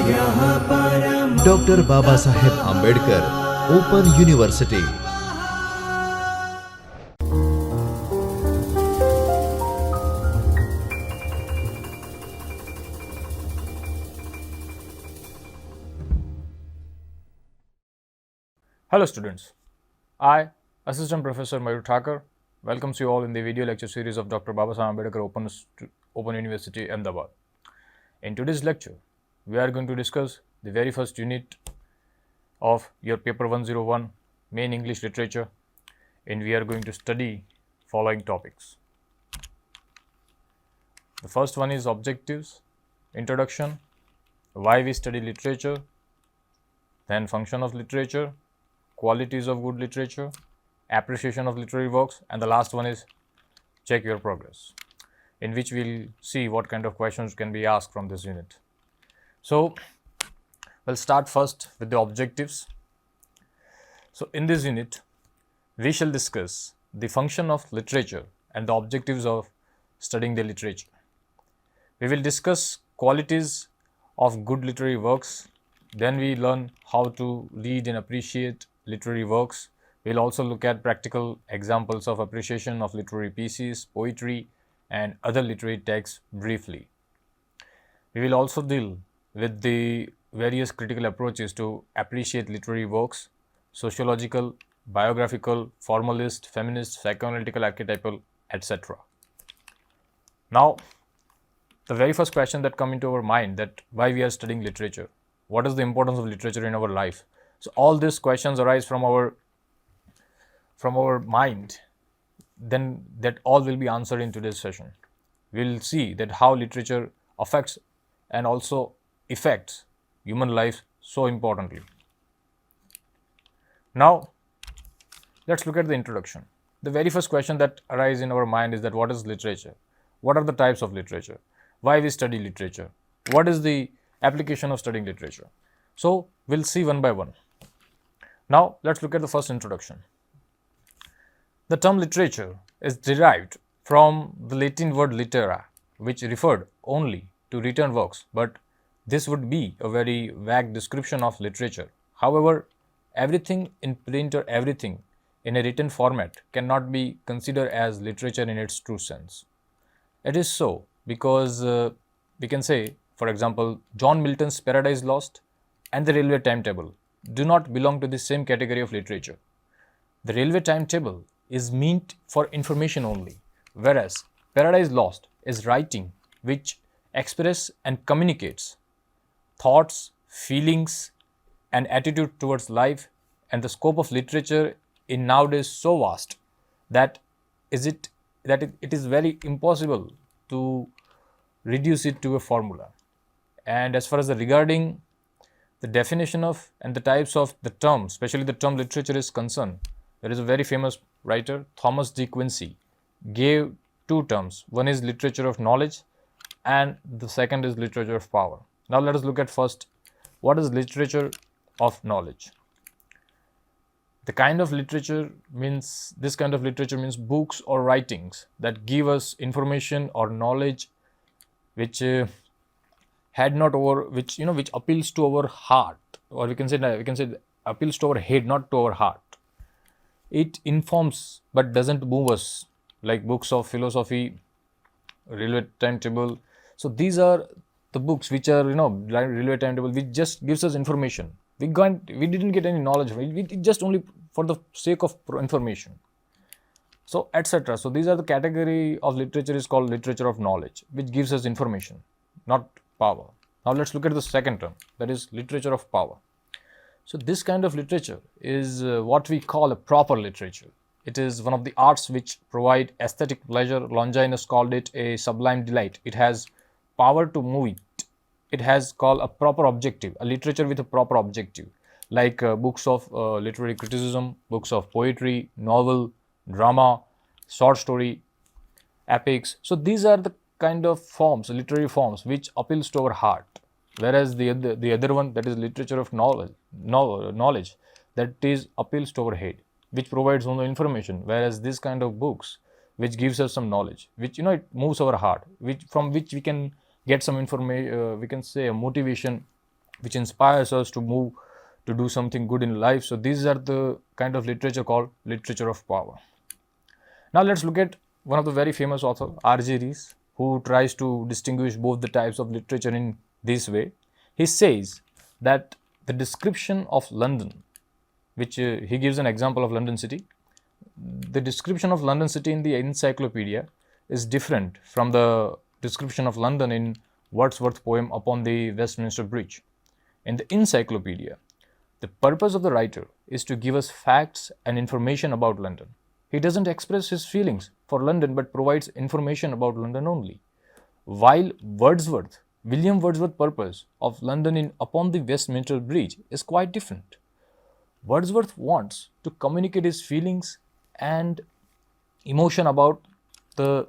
Dr. Babasaheb Ambedkar Open University. Hello students, I, Assistant Professor Mayur Thakur, welcomes you all in the video lecture series of Dr. Babasaheb Ambedkar Open University, Ahmedabad. In today's lecture, we are going to discuss the very first unit of your paper 101, main English literature, and we are going to study following topics. The first one is objectives, introduction, why we study literature, then function of literature, qualities of good literature, appreciation of literary works, and the last one is check your progress, in which we will see what kind of questions can be asked from this unit. So, we'll start first with the objectives. So, in this unit, we shall discuss the function of literature and the objectives of studying the literature. We will discuss qualities of good literary works, then we learn how to read and appreciate literary works. We'll also look at practical examples of appreciation of literary pieces, poetry, and other literary texts briefly. We will also deal with the various critical approaches to appreciate literary works: sociological, biographical, formalist, feminist, psychoanalytical, archetypal, etc. Now, the very first question that comes into our mind, that why we are studying literature, what is the importance of literature in our life? So all these questions arise from our mind, then that all will be answered in today's session. We will see that how literature affects and also affects human life so importantly. Now, let's look at the introduction. The very first question that arises in our mind is that what is literature? What are the types of literature? Why we study literature? What is the application of studying literature? So, we'll see one by one. Now, let's look at the first introduction. The term literature is derived from the Latin word litera, which referred only to written works, but this would be a very vague description of literature. However, everything in print or everything in a written format cannot be considered as literature in its true sense. It is so because we can say, for example, John Milton's Paradise Lost and the Railway Timetable do not belong to the same category of literature. The Railway Timetable is meant for information only, whereas Paradise Lost is writing which express and communicates thoughts, feelings, and attitude towards life. And the scope of literature in nowadays so vast that it is very impossible to reduce it to a formula. And as far as regarding the definition of and the types of the term, especially the term literature is concerned, there is a very famous writer, Thomas D. Quincy, gave two terms. One is literature of knowledge and the second is literature of power. Now let us look at first, what is literature of knowledge? This kind of literature means books or writings that give us information or knowledge which which appeals to our heart, or we can say appeals to our head, not to our heart. It informs but doesn't move us, like books of philosophy, Railway Timetable. So these are the books which are like Railway Timetable, which just gives us information. We didn't get any knowledge from it. It just only for the sake of information. So etc. So these are the category of literature is called literature of knowledge, which gives us information, not power. Now let's look at the second term, that is literature of power. So this kind of literature is what we call a proper literature. It is one of the arts which provide aesthetic pleasure. Longinus called it a sublime delight. It has power to move it. It has called a proper objective, a literature with a proper objective, like books of literary criticism, books of poetry, novel, drama, short story, epics. So these are the kind of forms, literary forms, which appeals to our heart. Whereas the other one, that is literature of knowledge, that is appeals to our head, which provides only information. Whereas this kind of books, which gives us some knowledge, which it moves our heart, from which we can get some information, we can say a motivation which inspires us to move to do something good in life. So these are the kind of literature called literature of power. Now let's look at one of the very famous author, R.J. Rees, who tries to distinguish both the types of literature in this way. He says that the description of London, which he gives an example of London city, the description of London city in the encyclopedia is different from the description of London in Wordsworth's poem Upon the Westminster Bridge. In the encyclopedia, the purpose of the writer is to give us facts and information about London. He doesn't express his feelings for London but provides information about London only. While William Wordsworth's purpose of London in Upon the Westminster Bridge is quite different. Wordsworth wants to communicate his feelings and emotion about the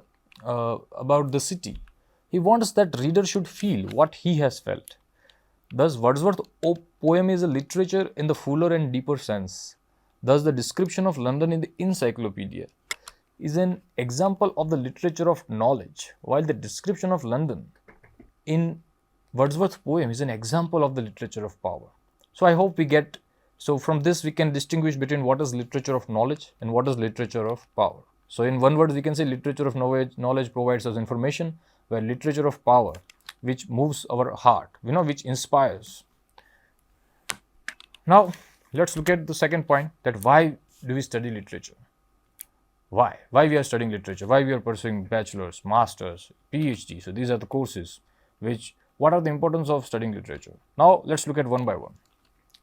city. He wants that reader should feel what he has felt. Thus, Wordsworth's poem is a literature in the fuller and deeper sense. Thus, the description of London in the encyclopedia is an example of the literature of knowledge, while the description of London in Wordsworth's poem is an example of the literature of power. So I hope we get, so from this we can distinguish between what is literature of knowledge and what is literature of power. So in one word we can say literature of knowledge provides us information, where literature of power, which moves our heart, which inspires. Now let's look at the second point, that why do we study literature? Why we are studying literature, why we are pursuing bachelor's, master's, PhD. So these are the courses what are the importance of studying literature? Now let's look at one by one.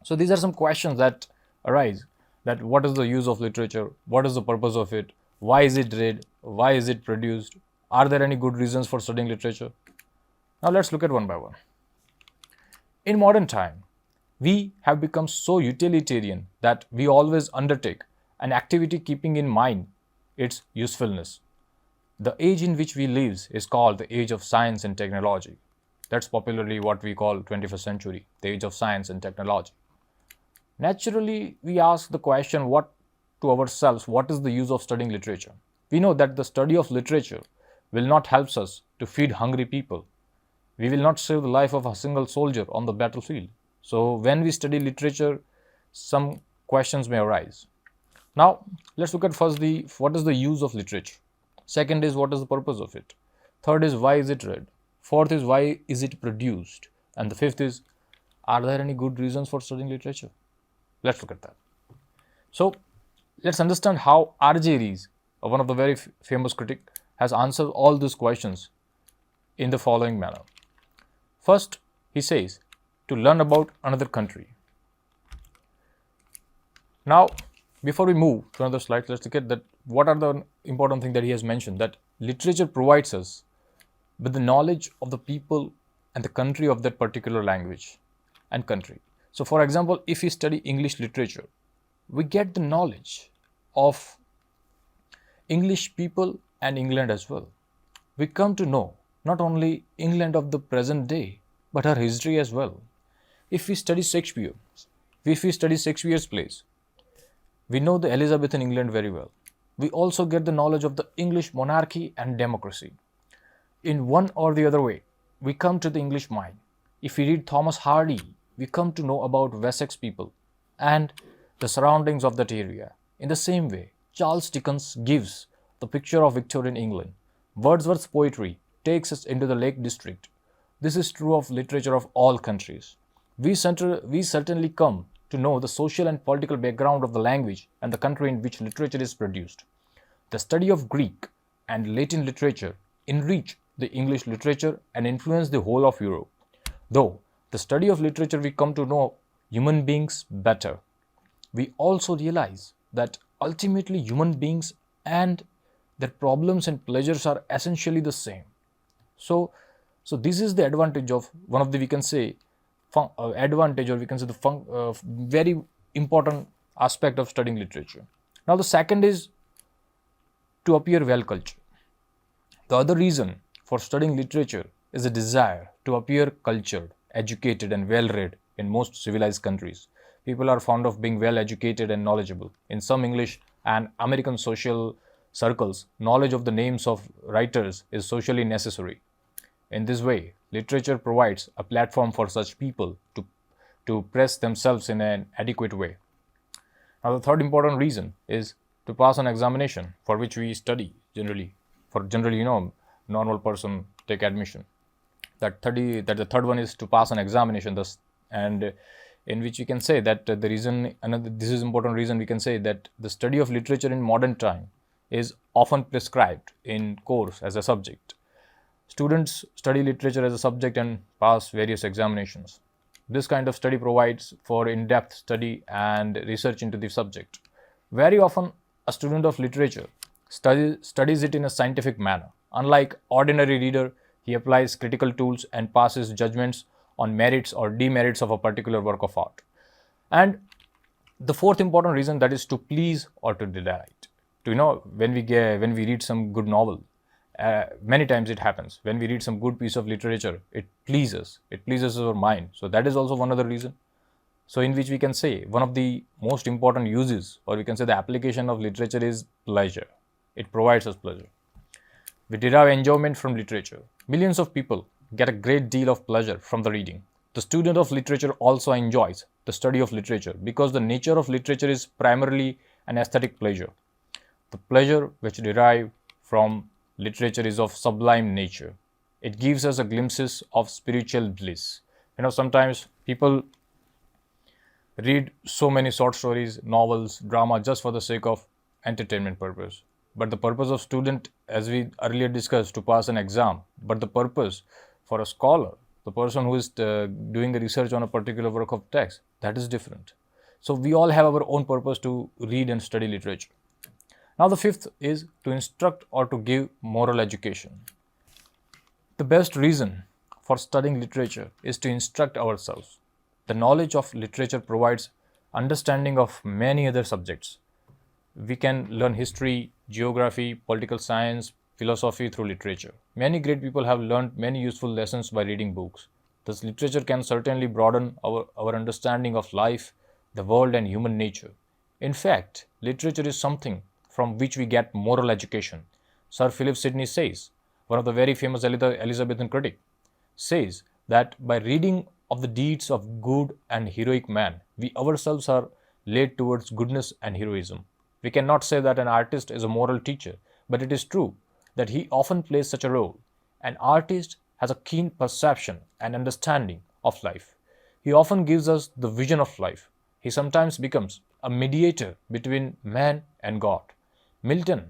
So these are some questions that arise, that what is the use of literature, what is the purpose of it, why is it read, why is it produced, are there any good reasons for studying literature? Now let's look at one by one. In modern time, we have become so utilitarian that we always undertake an activity keeping in mind its usefulness. The age in which we live is called the age of science and technology. That's popularly what we call 21st century, the age of science and technology. Naturally, we ask the question to ourselves, what is the use of studying literature? We know that the study of literature will not help us to feed hungry people. We will not save the life of a single soldier on the battlefield. So when we study literature, some questions may arise. Now, let's look at first what is the use of literature. Second is, what is the purpose of it? Third is, why is it read? Fourth is, why is it produced? And the fifth is, are there any good reasons for studying literature? Let's look at that. So let's understand how R.J. Rees, one of the very famous critic, has answered all these questions in the following manner. First, he says, to learn about another country. Now, before we move to another slide, let's look at that. What are the important things that he has mentioned? That literature provides us with the knowledge of the people and the country of that particular language and country. So, for example, if we study English literature, we get the knowledge of English people and England as well. We come to know not only England of the present day, but her history as well. If we study Shakespeare's plays, we know the Elizabethan England very well. We also get the knowledge of the English monarchy and democracy. In one or the other way, we come to the English mind. If we read Thomas Hardy, we come to know about Wessex people and the surroundings of that area. In the same way, Charles Dickens gives the picture of Victorian England. Wordsworth's poetry takes us into the Lake District. This is true of literature of all countries. We certainly come to know the social and political background of the language and the country in which literature is produced. The study of Greek and Latin literature enrich the English literature and influence the whole of Europe. Though the study of literature we come to know human beings better, we also realize that ultimately human beings and their problems and pleasures are essentially the same. So this is the advantage of one of the, we can say, advantage, or we can say the very important aspect of studying literature. Now the second is to appear well cultured. The other reason for studying literature is a desire to appear cultured, educated and well read. In most civilized countries, people are fond of being well educated and knowledgeable. In some English and American social circles, knowledge of the names of writers is socially necessary. In this way, literature provides a platform for such people to to press themselves in an adequate way. Now, the third important reason is to pass an examination for which we study generally. For generally, normal person take admission. That the third one is to pass an examination. Thus, and in which we can say that the reason, another this is important reason, we can say that the study of literature in modern time is often prescribed in course as a subject. Students study literature as a subject and pass various examinations. This kind of study provides for in-depth study and research into the subject. Very often, a student of literature studies it in a scientific manner. Unlike ordinary reader, he applies critical tools and passes judgments on merits or demerits of a particular work of art. And the fourth important reason, that is to please or to delight. When we read some good novel, many times it happens. When we read some good piece of literature, it pleases our mind. So that is also one other reason. So in which we can say one of the most important uses, or we can say the application of literature, is pleasure. It provides us pleasure. We derive enjoyment from literature. Millions of people get a great deal of pleasure from the reading. The student of literature also enjoys the study of literature because the nature of literature is primarily an aesthetic pleasure. The pleasure which derive from literature is of sublime nature. It gives us a glimpses of spiritual bliss. Sometimes people read so many short stories, novels, drama just for the sake of entertainment purpose. But the purpose of student, as we earlier discussed, to pass an exam. But the purpose for a scholar, the person who is doing the research on a particular work of text, that is different. So we all have our own purpose to read and study literature. Now the fifth is to instruct or to give moral education. The best reason for studying literature is to instruct ourselves. The knowledge of literature provides understanding of many other subjects. We can learn history, geography, political science, philosophy through literature. Many great people have learned many useful lessons by reading books. Thus, literature can certainly broaden our understanding of life, the world, and human nature. In fact, literature is something from which we get moral education. Sir Philip Sidney says, one of the very famous Elizabethan critic, says that by reading of the deeds of good and heroic man, we ourselves are led towards goodness and heroism. We cannot say that an artist is a moral teacher, but it is true that he often plays such a role. An artist has a keen perception and understanding of life. He often gives us the vision of life. He sometimes becomes a mediator between man and God. Milton,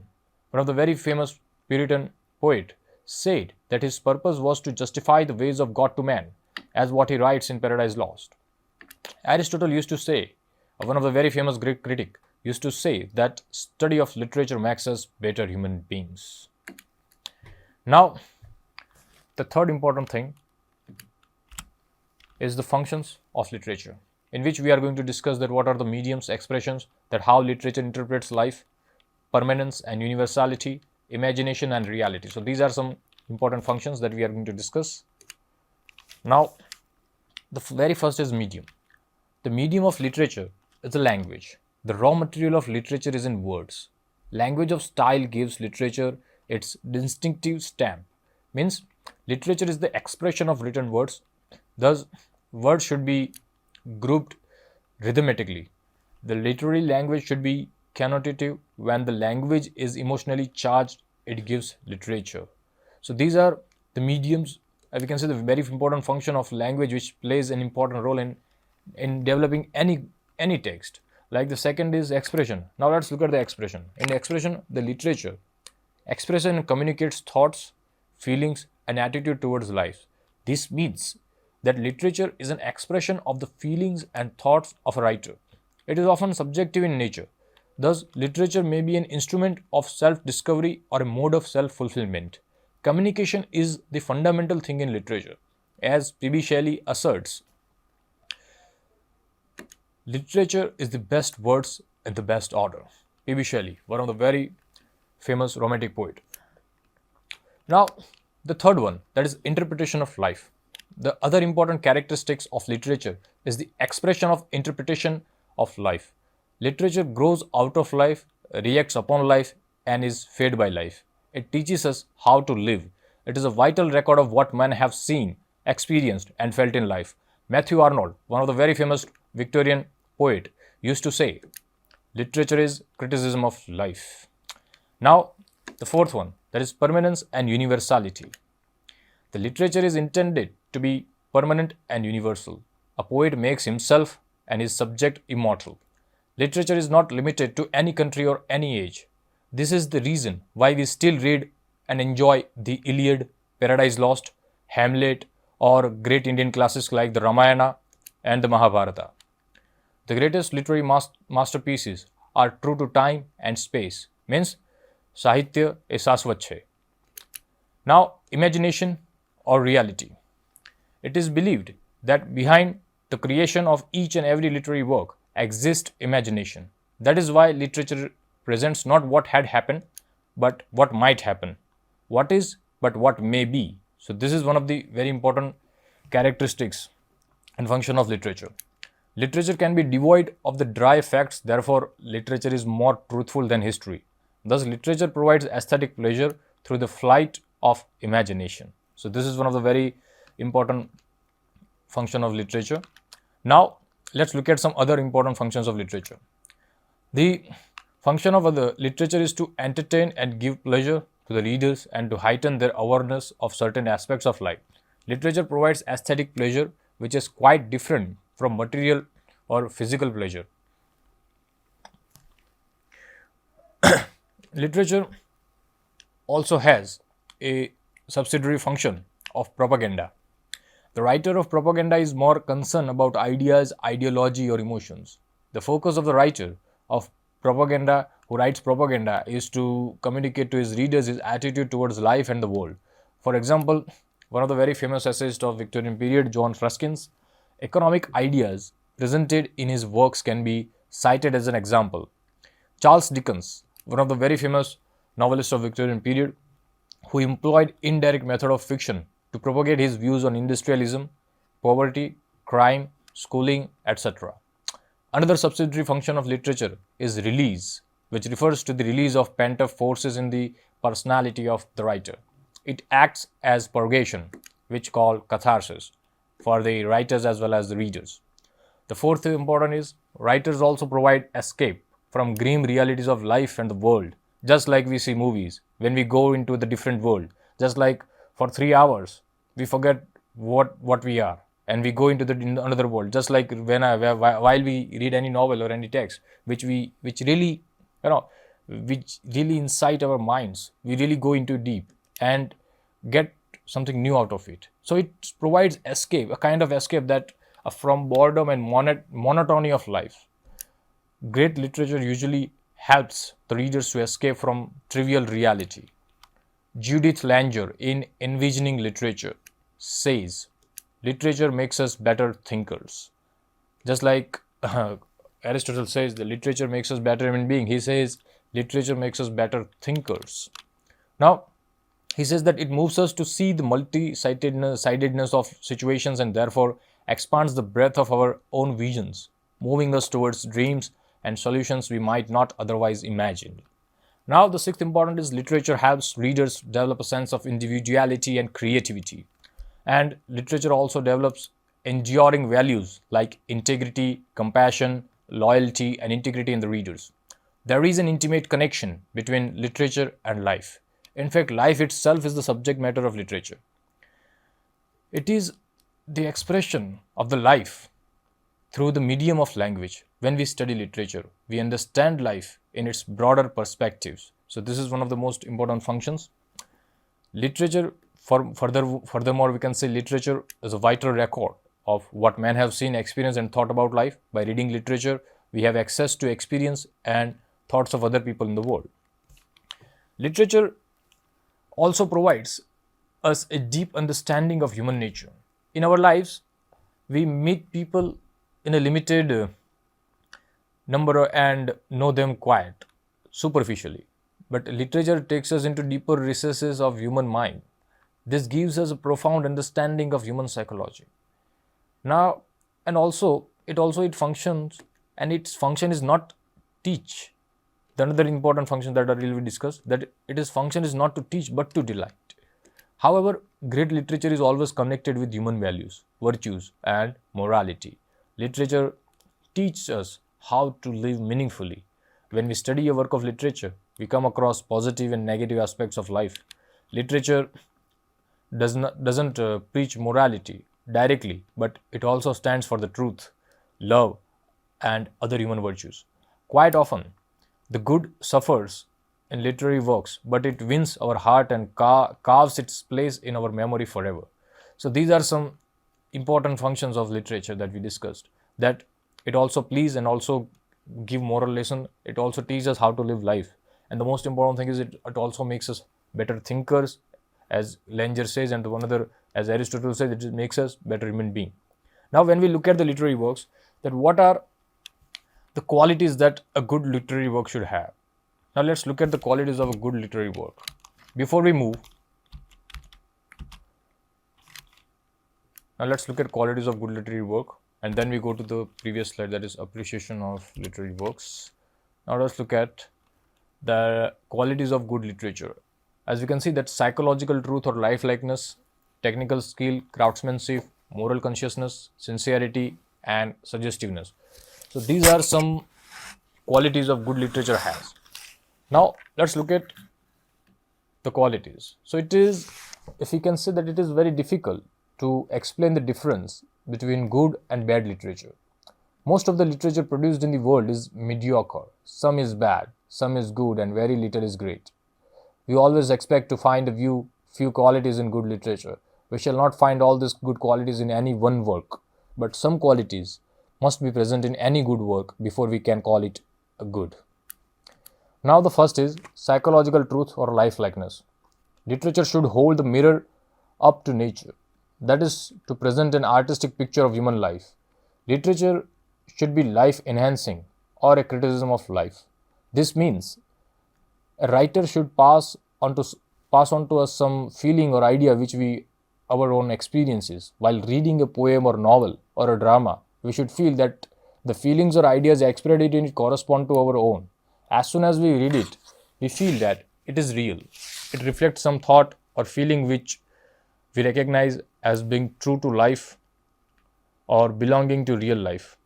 one of the very famous Puritan poet, said that his purpose was to justify the ways of God to man, as what he writes in Paradise Lost. Aristotle used to say, one of the very famous Greek critic, used to say that study of literature makes us better human beings. Now, the third important thing is the functions of literature, in which we are going to discuss that what are the mediums, expressions, that how literature interprets life, permanence and universality, imagination and reality. So these are some important functions that we are going to discuss. Now, the very first is medium. The medium of literature is the language. The raw material of literature is in words. Language of style gives literature its distinctive stamp. Means literature is the expression of written words. Thus, words should be grouped rhythmically. The literary language should be connotative. When the language is emotionally charged, it gives literature. So these are the mediums. We can say the very important function of language, which plays an important role in developing any text. Like the second is expression. Now let's look at the expression. In expression, the literature expression communicates thoughts, feelings, and attitude towards life. This means that literature is an expression of the feelings and thoughts of a writer. It is often subjective in nature. Thus, literature may be an instrument of self-discovery or a mode of self-fulfillment. Communication is the fundamental thing in literature. As P.B. Shelley asserts, literature is the best words in the best order. P.B. Shelley, one of the very famous romantic poet. Now, the third one, that is interpretation of life. The other important characteristics of literature is the expression of interpretation of life. Literature grows out of life, reacts upon life, and is fed by life. It teaches us how to live. It is a vital record of what men have seen, experienced, and felt in life. Matthew Arnold, one of the very famous Victorian poet, used to say, literature is criticism of life. Now, the fourth one, that is permanence and universality. The literature is intended to be permanent and universal. A poet makes himself and his subject immortal. Literature is not limited to any country or any age. This is the reason why we still read and enjoy the Iliad, Paradise Lost, Hamlet, or great Indian classics like the Ramayana and the Mahabharata. The greatest literary masterpieces are true to time and space. Means, Sahitya is Saswat hai. Now, imagination or reality. It is believed that behind the creation of each and every literary work exists imagination. That is why literature presents not what had happened, but what might happen. What is, but what may be. So, this is one of the very important characteristics and function of literature. Literature can be devoid of the dry facts, therefore, literature is more truthful than history. Thus, literature provides aesthetic pleasure through the flight of imagination. So, this is one of the very important function of literature. Now, let's look at some other important functions of literature. The function of the literature is to entertain and give pleasure to the readers and to heighten their awareness of certain aspects of life. Literature provides aesthetic pleasure, which is quite different from material or physical pleasure. Literature also has a subsidiary function of propaganda. The writer of propaganda is more concerned about ideas, ideology, or emotions. The focus of the writer of propaganda who writes propaganda is to communicate to his readers his attitude towards life and the world. For example, one of the very famous essayists of Victorian period, John Ruskin's economic ideas presented in his works can be cited as an example. Charles Dickens, one of the very famous novelists of Victorian period, who employed indirect method of fiction to propagate his views on industrialism, poverty, crime, schooling, etc. Another subsidiary function of literature is release, which refers to the release of pent-up forces in the personality of the writer. It acts as purgation, which called catharsis, for the writers as well as the readers. The fourth important is writers also provide escape from grim realities of life and the world, just like we see movies. When we go into the different world, just like for 3 hours, we forget what we are and we go into another world. Just like while we read any novel or any text, which really incite our minds, we really go into deep and get something new out of it. So it provides escape, a kind of escape that from boredom and monotony of life. Great literature usually helps the readers to escape from trivial reality. Judith Langer, in Envisioning Literature, says, literature makes us better thinkers. Just like Aristotle says, the literature makes us better human beings. He says, literature makes us better thinkers. Now, he says that it moves us to see the multi-sidedness of situations and therefore expands the breadth of our own visions, moving us towards dreams and solutions we might not otherwise imagine. Now, the sixth important is literature helps readers develop a sense of individuality and creativity. And literature also develops enduring values like integrity, compassion, loyalty, and integrity in the readers. There is an intimate connection between literature and life. In fact, life itself is the subject matter of literature. It is the expression of the life through the medium of language. When we study literature, we understand life in its broader perspectives. So this is one of the most important functions. Literature, furthermore, we can say literature is a vital record of what men have seen, experienced, and thought about life. By reading literature, we have access to experience and thoughts of other people in the world. Literature also provides us a deep understanding of human nature. In our lives, we meet people in a limited number and know them quite superficially. But literature takes us into deeper recesses of human mind. This gives us a profound understanding of human psychology. Now, and also it functions, and its function is not teach. The another important function that I will discuss, that its function is not to teach but to delight. However, great literature is always connected with human values, virtues, and morality. Literature teaches us how to live meaningfully. When we study a work of literature, we come across positive and negative aspects of life. Literature doesn't preach morality directly, but it also stands for the truth, love, and other human virtues. Quite often, the good suffers in literary works, but it wins our heart and carves its place in our memory forever. So these are some important functions of literature that we discussed. That it also please and also give moral lesson. It also teaches us how to live life, and the most important thing is it also makes us better thinkers, as Langer says, and one other, as Aristotle says, it makes us better human being. Now, when we look at the literary works, that what are the qualities that a good literary work should have? Now, let's look at the qualities of a good literary work. Before we move, now let's look at qualities of good literary work, and then we go to the previous slide, that is appreciation of literary works. Now, let's look at the qualities of good literature. As we can see, that psychological truth or life-likeness, technical skill, craftsmanship, moral consciousness, sincerity, and suggestiveness. So these are some qualities of good literature has. Now let's look at the qualities. So it is, if we can say that it is very difficult to explain the difference between good and bad literature. Most of the literature produced in the world is mediocre. Some is bad, some is good, and very little is great. We always expect to find few qualities in good literature. We shall not find all these good qualities in any one work, but some qualities must be present in any good work before we can call it a good. Now the first is psychological truth or life-likeness. Literature should hold the mirror up to nature. That is, to present an artistic picture of human life. Literature should be life-enhancing or a criticism of life. This means a writer should pass on to us some feeling or idea which our own experiences. While reading a poem or novel or a drama, we should feel that the feelings or ideas expressed in it correspond to our own. As soon as we read it, we feel that it is real. It reflects some thought or feeling which we recognize as being true to life or belonging to real life.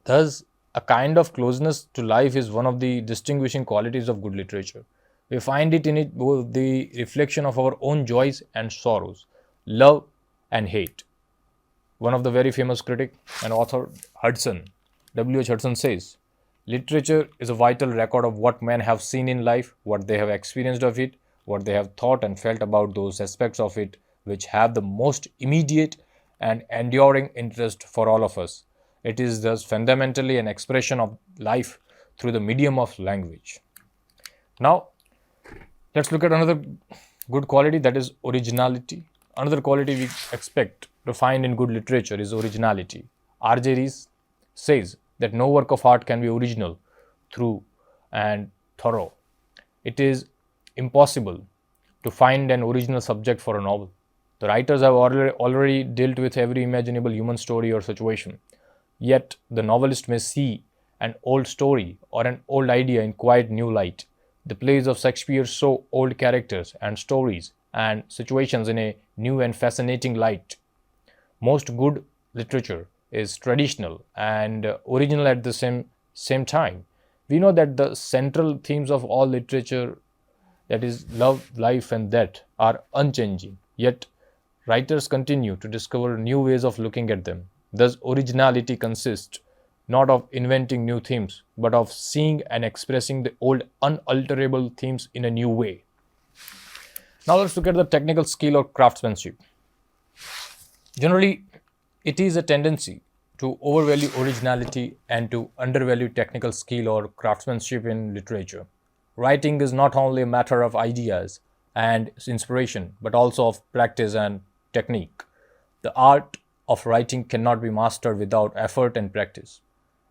Thus, a kind of closeness to life is one of the distinguishing qualities of good literature. We find it in it both the reflection of our own joys and sorrows, love and hate. One of the very famous critic and author, Hudson, W.H. Hudson says, literature is a vital record of what men have seen in life, what they have experienced of it, what they have thought and felt about those aspects of it which have the most immediate and enduring interest for all of us. It is thus fundamentally an expression of life through the medium of language. Now, let's look at another good quality, that is originality. Another quality we expect to find in good literature is originality. R.J. Rees says that no work of art can be original, true, and thorough. It is impossible to find an original subject for a novel. The writers have already dealt with every imaginable human story or situation. Yet, the novelist may see an old story or an old idea in quite new light. The plays of Shakespeare show old characters and stories and situations in a new and fascinating light. Most good literature is traditional and original at the same time. We know that the central themes of all literature, that is love, life, and death, are unchanging. Yet, writers continue to discover new ways of looking at them. Thus, originality consists not of inventing new themes, but of seeing and expressing the old unalterable themes in a new way. Now let's look at the technical skill or craftsmanship. Generally, it is a tendency to overvalue originality and to undervalue technical skill or craftsmanship in literature. Writing is not only a matter of ideas and inspiration, but also of practice and technique. The art of writing cannot be mastered without effort and practice.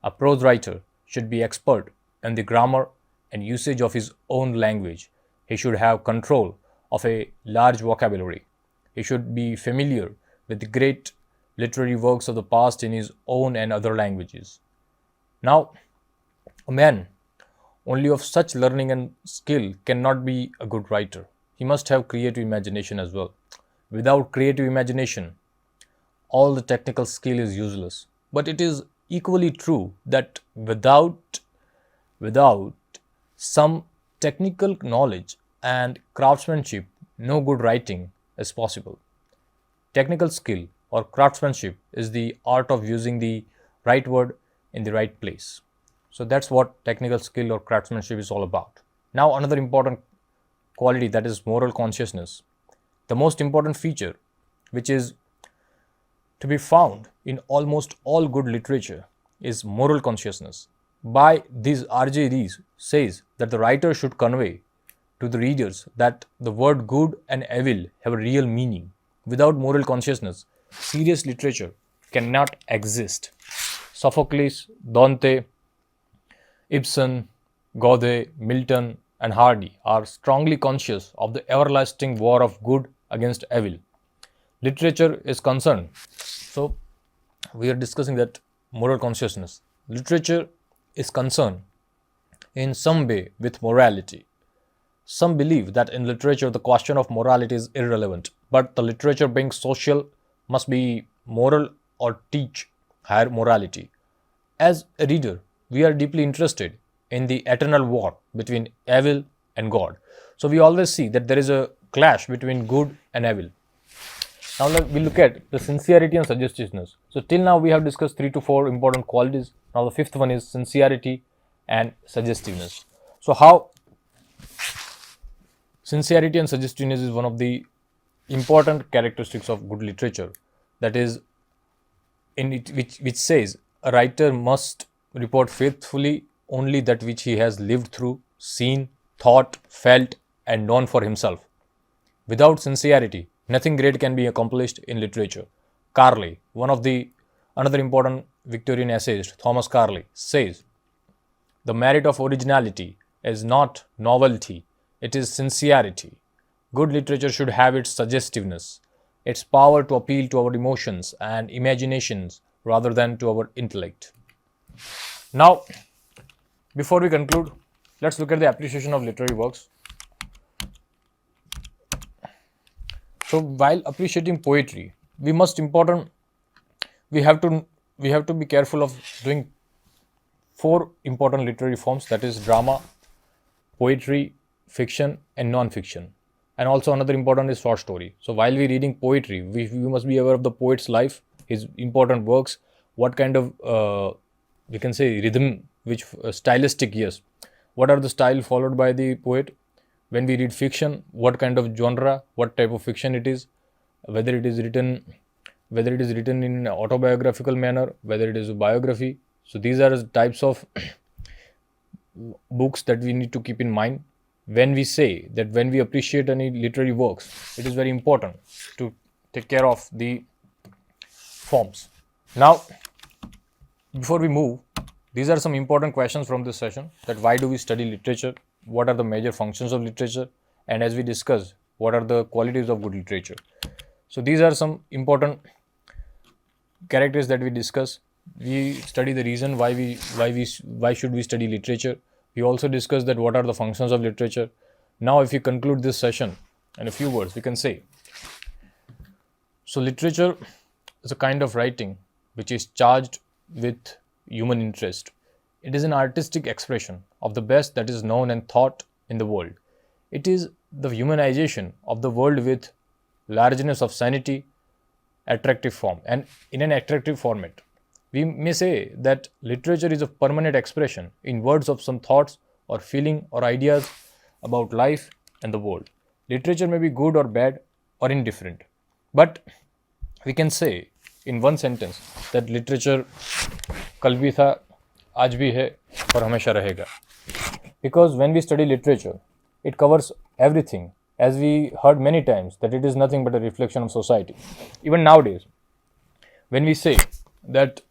A prose writer should be expert in the grammar and usage of his own language. He should have control of a large vocabulary. He should be familiar with the great literary works of the past in his own and other languages. Now, a man only of such learning and skill cannot be a good writer. He he must have creative imagination as well. Without creative imagination, all the technical skill is useless. But it is equally true that without some technical knowledge and craftsmanship, no good writing is possible. Technical skill or craftsmanship is the art of using the right word in the right place. So that's what technical skill or craftsmanship is all about. Now, another important quality, that is moral consciousness. The most important feature, which is to be found in almost all good literature, is moral consciousness. By this, R.J. Rees says that the writer should convey to the readers that the word good and evil have a real meaning. Without moral consciousness, serious literature cannot exist. Sophocles, Dante, Ibsen, Goethe, Milton, and Hardy are strongly conscious of the everlasting war of good against evil. Literature is concerned. So, we are discussing that moral consciousness. Literature is concerned in some way with morality. Some believe that in literature the question of morality is irrelevant, but the literature being social must be moral or teach higher morality. As a reader, we are deeply interested in the eternal war between evil and God. So we always see that there is a clash between good and evil. Now we look at the sincerity and suggestiveness. So till now we have discussed 3 to 4 important qualities. Now the fifth one is sincerity and suggestiveness. So how sincerity and suggestiveness is one of the important characteristics of good literature. That is, in it which says a writer must report faithfully only that which he has lived through, seen, thought, felt, and known for himself. Without sincerity, nothing great can be accomplished in literature. Carlyle, another important Victorian essayist, Thomas Carlyle, says, "The merit of originality is not novelty, it is sincerity. Good literature should have its suggestiveness, its power to appeal to our emotions and imaginations rather than to our intellect." Now, before we conclude, let's look at the appreciation of literary works. So, while appreciating poetry, we have to be careful of doing 4 important literary forms, that is drama, poetry, fiction, and non-fiction. And also another important is short story. So while we reading poetry, we must be aware of the poet's life, his important works, what kind of we can say rhythm, which stylistic, yes, what are the style followed by the poet. When we read fiction, what kind of genre, what type of fiction it is, whether it is written in autobiographical manner, whether it is a biography. So these are the types of books that we need to keep in mind when we say that when we appreciate any literary works, it is very important to take care of the forms. Now, before we move, these are some important questions from this session, that why do we study literature, what are the major functions of literature, and as we discussed, what are the qualities of good literature. So these are some important characters that we discuss. We study the reason why should we study literature. We also discussed that what are the functions of literature. Now, if we conclude this session in a few words, we can say, so literature is a kind of writing which is charged with human interest. It is an artistic expression of the best that is known and thought in the world. It is the humanization of the world with largeness of sanity, attractive form, and in an attractive format. We may say that literature is a permanent expression in words of some thoughts or feeling or ideas about life and the world. Literature may be good or bad or indifferent, but we can say in one sentence that literature कल भी था, आज भी है और हमेशा रहेगा. Because when we study literature, it covers everything. As we heard many times that it is nothing but a reflection of society. Even nowadays, when we say that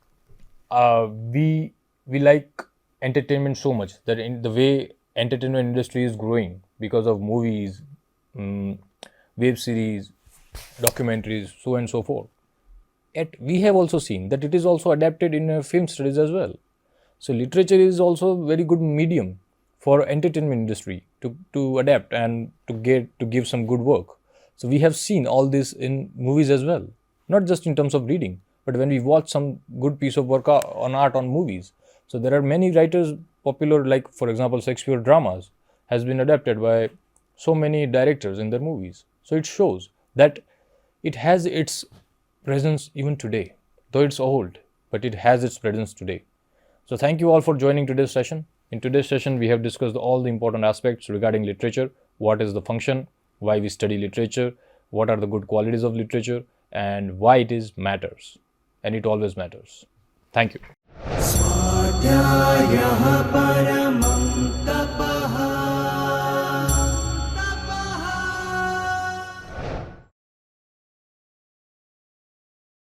we like entertainment so much, that in the way entertainment industry is growing because of movies, web series, documentaries, so and so forth. Yet we have also seen that it is also adapted in film studies as well. So literature is also a very good medium for entertainment industry. to adapt and to give some good work. So we have seen all this in movies as well, not just in terms of reading, but when we watch some good piece of work on art on movies. So there are many writers popular, like for example, Shakespeare dramas has been adapted by so many directors in their movies. So it shows that it has its presence even today, though it's old, but it has its presence today. So thank you all for joining today's session. In today's session, we have discussed all the important aspects regarding literature, what is the function, why we study literature, what are the good qualities of literature, and why it is matters. And it always matters. Thank you.